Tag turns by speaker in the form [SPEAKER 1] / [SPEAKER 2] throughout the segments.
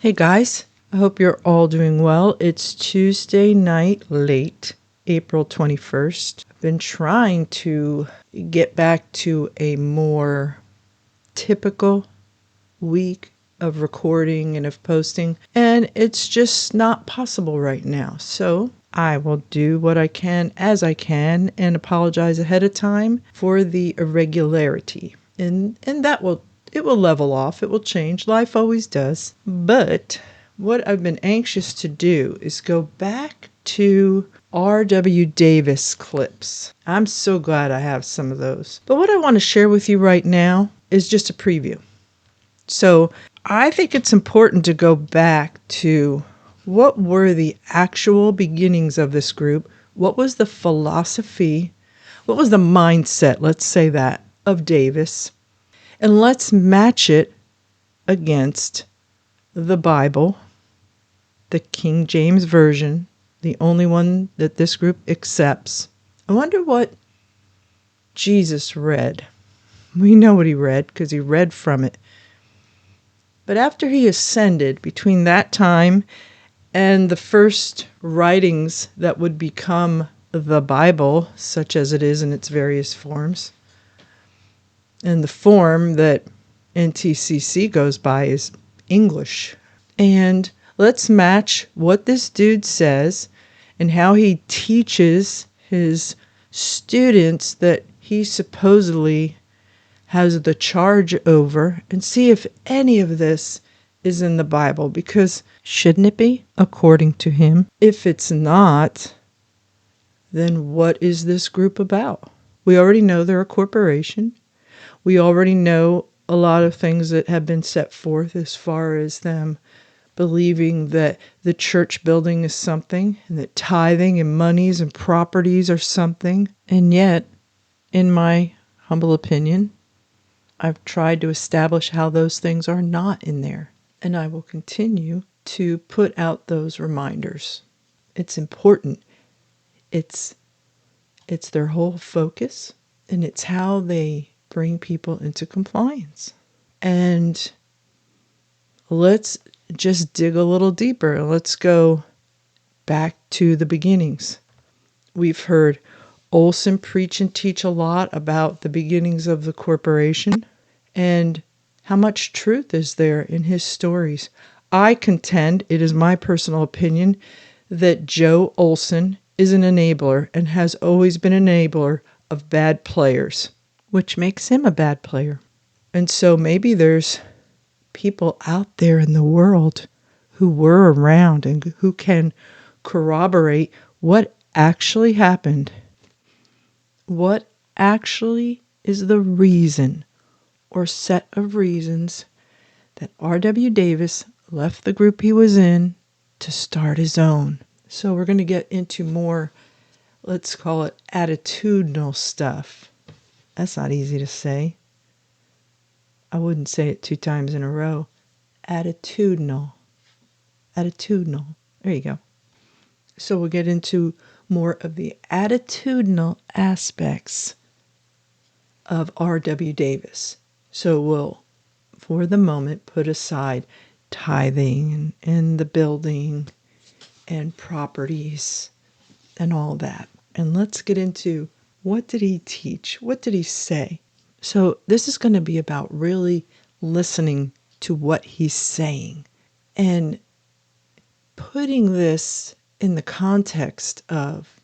[SPEAKER 1] Hey guys, I hope you're all doing well. It's Tuesday night, late April 21st. I've been trying to get back to a more typical week of recording and of posting, and it's just not possible right now. So I will do what I can as I can and apologize ahead of time for the irregularity. And it will level off. It will change. Life always does. But what I've been anxious to do is go back to R.W. Davis clips. I'm so glad I have some of those. But what I want to share with you right now is just a preview. So I think it's important to go back to what were the actual beginnings of this group? What was the philosophy? What was the mindset, let's say that, of Davis? And let's match it against the Bible, the King James Version, the only one that this group accepts. I wonder what Jesus read. We know what he read because he read from it. But after he ascended, between that time and the first writings that would become the Bible, such as it is in its various forms, and the form that NTCC goes by is English. And let's match what this dude says and how he teaches his students that he supposedly has the charge over, and see if any of this is in the Bible, because shouldn't it be, according to him? If it's not, then what is this group about? We already know they're a corporation. We already know a lot of things that have been set forth as far as them believing that the church building is something, and that tithing and monies and properties are something. And yet, in my humble opinion, I've tried to establish how those things are not in there, and I will continue to put out those reminders. It's important. It's their whole focus, and it's how they bring people into compliance. And let's just dig a little deeper. Let's go back to the beginnings. We've heard Olson preach and teach a lot about the beginnings of the corporation. And how much truth is there in his stories? I contend, it is my personal opinion, that Joe Olson is an enabler and has always been an enabler of bad players, which makes him a bad player. And so maybe there's people out there in the world who were around and who can corroborate what actually happened. What actually is the reason or set of reasons that R.W. Davis left the group he was in to start his own. So we're going to get into more, let's call it attitudinal stuff. That's not easy to say. I wouldn't say it 2 times in a row. Attitudinal. Attitudinal. There you go. So we'll get into more of the attitudinal aspects of R.W. Davis. So we'll, for the moment, put aside tithing and the building and properties and all that. And let's get into, what did he teach? What did he say? So this is going to be about really listening to what he's saying and putting this in the context of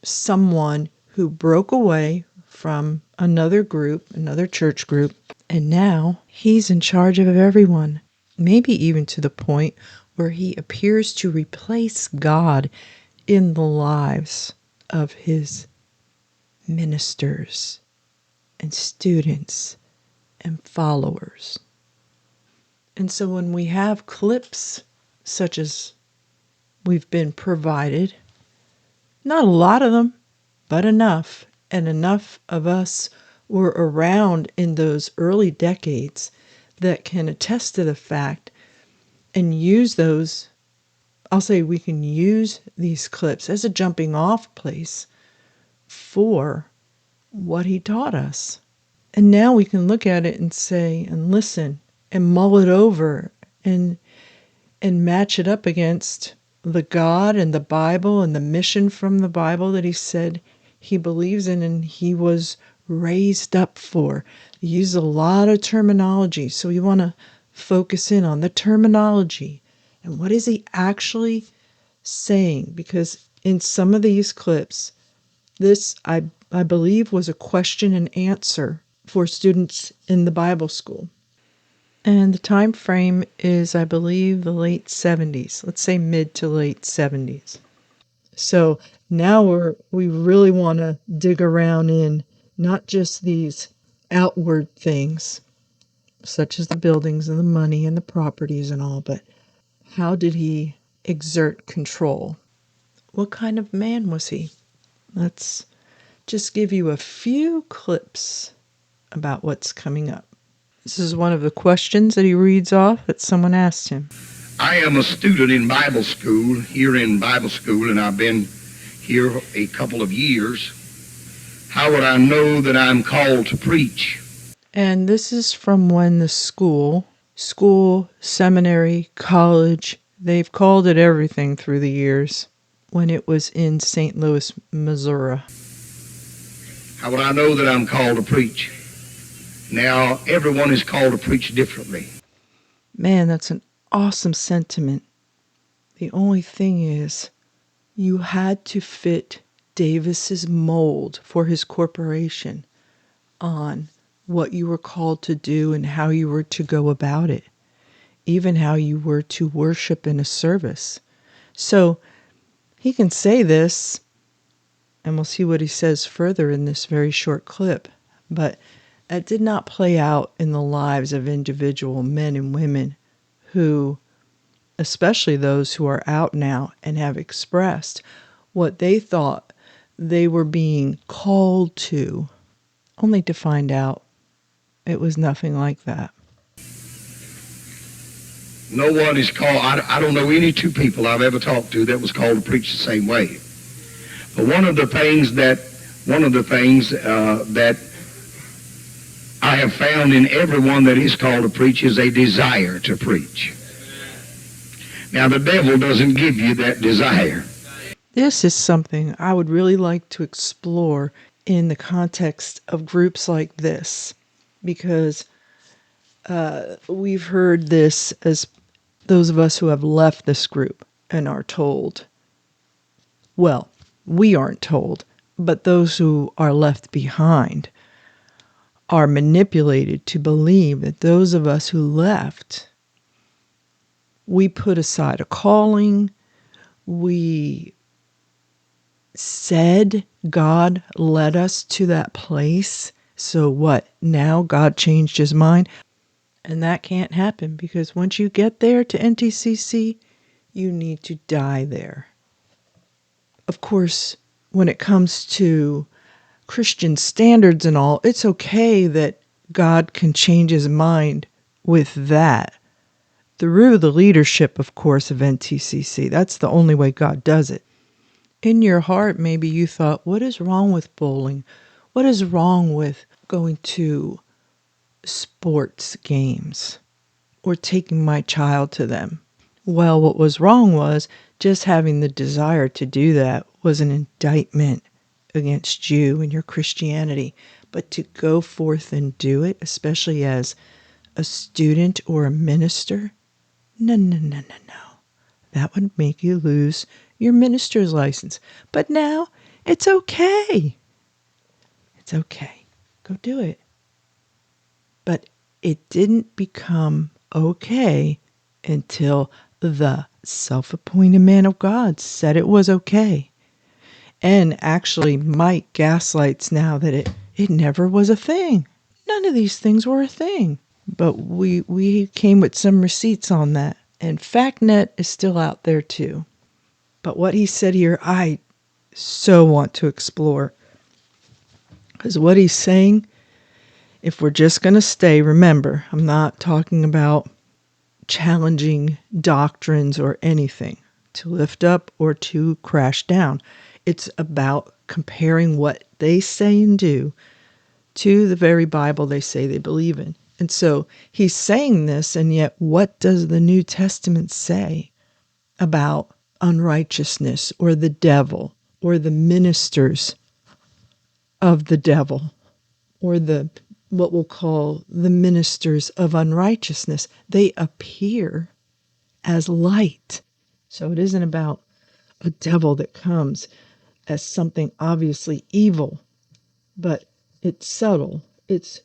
[SPEAKER 1] someone who broke away from another group, another church group, and now he's in charge of everyone, maybe even to the point where he appears to replace God in the lives of his ministers and students and followers. And so when we have clips such as we've been provided, not a lot of them, but enough, and enough of us were around in those early decades that can attest to the fact and use those. I'll say we can use these clips as a jumping off place for what he taught us. And now we can look at it and say, and listen, and mull it over, and and match it up against the God and the Bible and the mission from the Bible that he said he believes in and he was raised up for. He used a lot of terminology, so you want to focus in on the terminology and what is he actually saying, because in some of these clips, this I believe was a question and answer for students in the Bible school. And the time frame is, I believe, the late 70s. Let's say mid to late 70s. So now we really want to dig around in not just these outward things, such as the buildings and the money and the properties and all, but how did he exert control? What kind of man was he? Let's just give you a few clips about what's coming up. This is one of the questions that he reads off that someone asked him.
[SPEAKER 2] I am a student in Bible school, here in Bible school, and I've been here a couple of years. How would I know that I'm called to preach?
[SPEAKER 1] And this is from when the school, seminary, college, they've called it everything through the years, when it was in St. Louis, Missouri.
[SPEAKER 2] How would I know that I'm called to preach? Now, everyone is called to preach differently.
[SPEAKER 1] Man, that's an awesome sentiment. The only thing is, you had to fit Davis's mold for his corporation on what you were called to do and how you were to go about it, even how you were to worship in a service. So he can say this, and we'll see what he says further in this very short clip, but that did not play out in the lives of individual men and women who, especially those who are out now and have expressed what they thought they were being called to, only to find out it was nothing like that.
[SPEAKER 2] No one is called. I don't know any two people I've ever talked to that was called to preach the same way. But one of the things that I have found in everyone that is called to preach is a desire to preach. Now, the devil doesn't give you that desire.
[SPEAKER 1] This is something I would really like to explore in the context of groups like this, because we've heard this as those of us who have left this group and are told. Well, we aren't told, but those who are left behind are manipulated to believe that those of us who left, we put aside a calling, we said God led us to that place. So what? Now God changed his mind? And that can't happen, because once you get there to NTCC, you need to die there. Of course, when it comes to Christian standards and all, it's okay that God can change his mind with that. Through the leadership, of course, of NTCC. That's the only way God does it. In your heart, maybe you thought, what is wrong with bowling? What is wrong with going to sports games or taking my child to them? Well, what was wrong was just having the desire to do that was an indictment against you and your Christianity. But to go forth and do it, especially as a student or a minister, no. That would make you lose your minister's license. But now it's okay. It's okay. Go do it. But it didn't become okay until the self-appointed man of God said it was okay. And actually, Mike gaslights now that it never was a thing. None of these things were a thing. But we came with some receipts on that. And FactNet is still out there too. But what he said here, I so want to explore. Because what he's saying, if we're just going to stay, remember, I'm not talking about challenging doctrines or anything to lift up or to crash down. It's about comparing what they say and do to the very Bible they say they believe in. And so he's saying this, and yet what does the New Testament say about unrighteousness or the devil or the ministers of the devil or the what we'll call the ministers of unrighteousness? They appear as light. So it isn't about a devil that comes as something obviously evil, but it's subtle. It's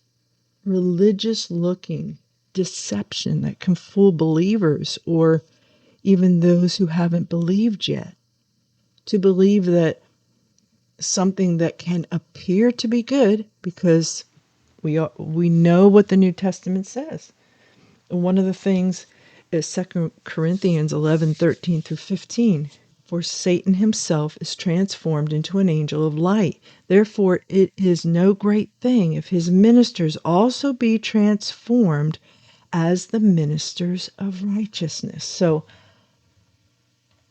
[SPEAKER 1] religious looking deception that can fool believers or even those who haven't believed yet to believe that something that can appear to be good, because we know what the New Testament says. And one of the things is 2 Corinthians 11:13 through 15. For Satan himself is transformed into an angel of light. Therefore it is no great thing if his ministers also be transformed as the ministers of righteousness. So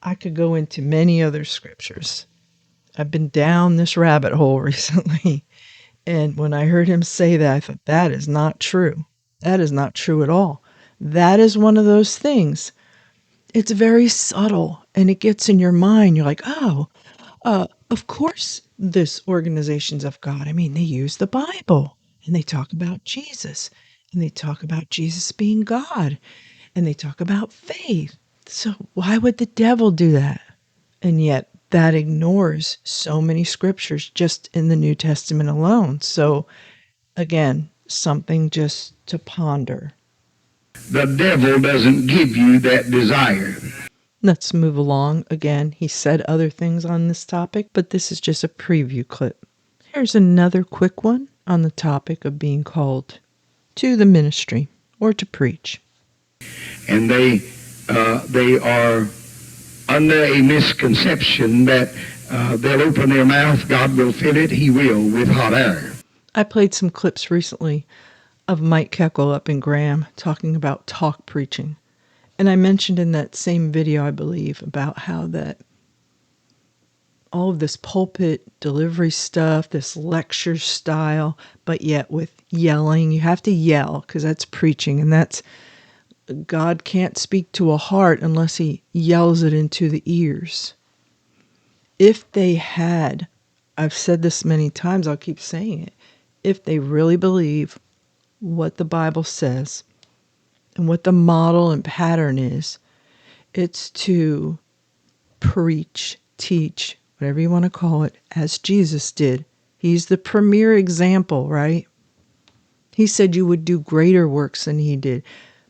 [SPEAKER 1] I could go into many other scriptures. I've been down this rabbit hole recently. And when I heard him say that, I thought, that is not true. That is not true at all. That is one of those things. It's very subtle and it gets in your mind. You're like, oh, of course, this organization's of God. I mean, they use the Bible and they talk about Jesus and they talk about Jesus being God and they talk about faith. So why would the devil do that? And yet that ignores so many scriptures just in the New Testament alone. So again, something just to ponder.
[SPEAKER 2] The devil doesn't give you that desire.
[SPEAKER 1] Let's move along. Again, he said other things on this topic, but this is just a preview clip. Here's another quick one on the topic of being called to the ministry or to preach.
[SPEAKER 2] And they are under a misconception that they'll open their mouth, God will fill it, he will, with hot air.
[SPEAKER 1] I played some clips recently of Mike Keckle up in Graham talking about talk preaching. And I mentioned in that same video, I believe, about how that all of this pulpit delivery stuff, this lecture style, but yet with yelling, you have to yell because that's preaching, and that's God can't speak to a heart unless he yells it into the ears. If they had, I've said this many times, I'll keep saying it, if they really believe what the Bible says and what the model and pattern is, it's to preach, teach, whatever you want to call it, as Jesus did. He's the premier example, right? He said you would do greater works than he did.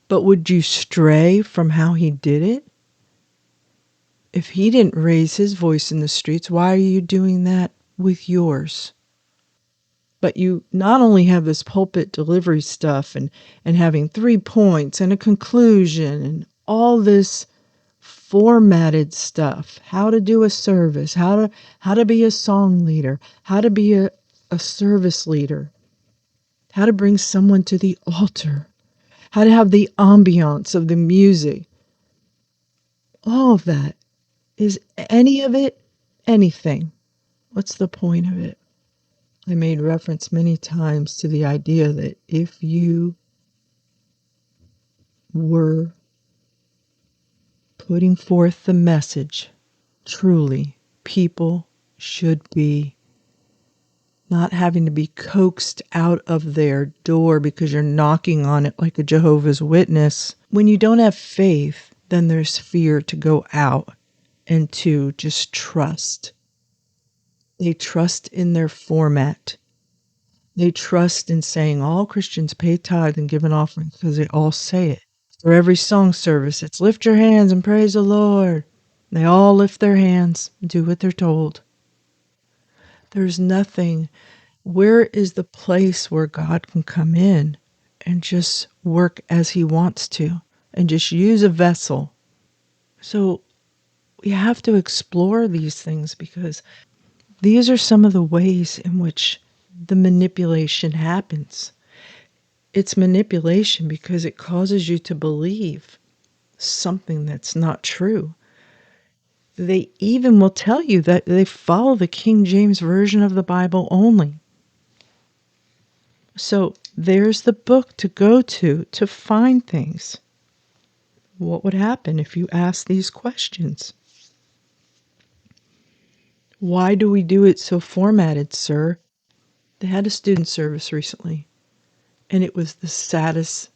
[SPEAKER 1] But would you stray from how he did it? If he didn't raise his voice in the streets, why are you doing that with yours? But you not only have this pulpit delivery stuff and having 3 points and a conclusion and all this formatted stuff, how to do a service, how to be a song leader, how to be a service leader, how to bring someone to the altar, how to have the ambiance of the music. All of that. Is any of it anything? What's the point of it? I made reference many times to the idea that if you were putting forth the message, truly, people should be not having to be coaxed out of their door because you're knocking on it like a Jehovah's Witness. When you don't have faith, then there's fear to go out and to just trust. They trust in their format. They trust in saying all Christians pay tithe and give an offering because they all say it. For every song service, it's lift your hands and praise the Lord. They all lift their hands and do what they're told. There's nothing. Where is the place where God can come in and just work as he wants to and just use a vessel? So we have to explore these things because these are some of the ways in which the manipulation happens. It's manipulation because it causes you to believe something that's not true. They even will tell you that they follow the King James Version of the Bible only. So there's the book to go to find things. What would happen if you asked these questions? Why do we do it so formatted, sir? They had a student service recently, and it was the saddest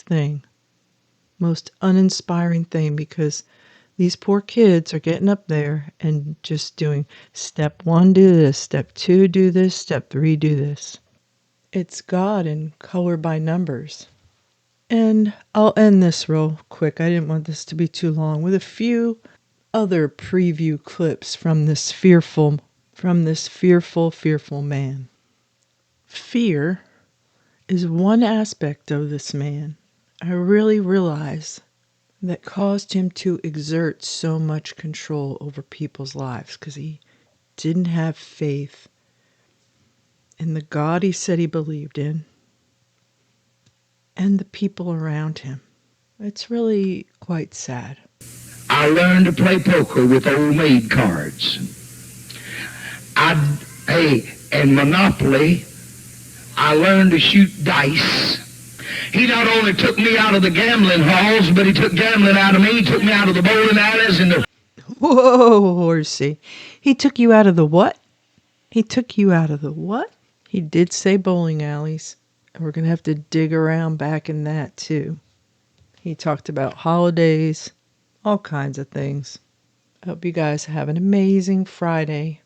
[SPEAKER 1] thing, most uninspiring thing, because these poor kids are getting up there and just doing step 1, do this, step 2, do this, step 3, do this. It's God in color by numbers. And I'll end this real quick. I didn't want this to be too long, with a few other preview clips from this fearful man. Fear is one aspect of this man I really realize that caused him to exert so much control over people's lives, because he didn't have faith in the God he said he believed in and the people around him. It's really quite sad.
[SPEAKER 2] I learned to play poker with old maid cards. And Monopoly, I learned to shoot dice. He not only took me out of the gambling halls, but he took gambling out of me. He took me out of the bowling alleys and the...
[SPEAKER 1] Whoa, horsey. He took you out of the what? He took you out of the what? He did say bowling alleys. And we're going to have to dig around back in that, too. He talked about holidays, all kinds of things. I hope you guys have an amazing Friday.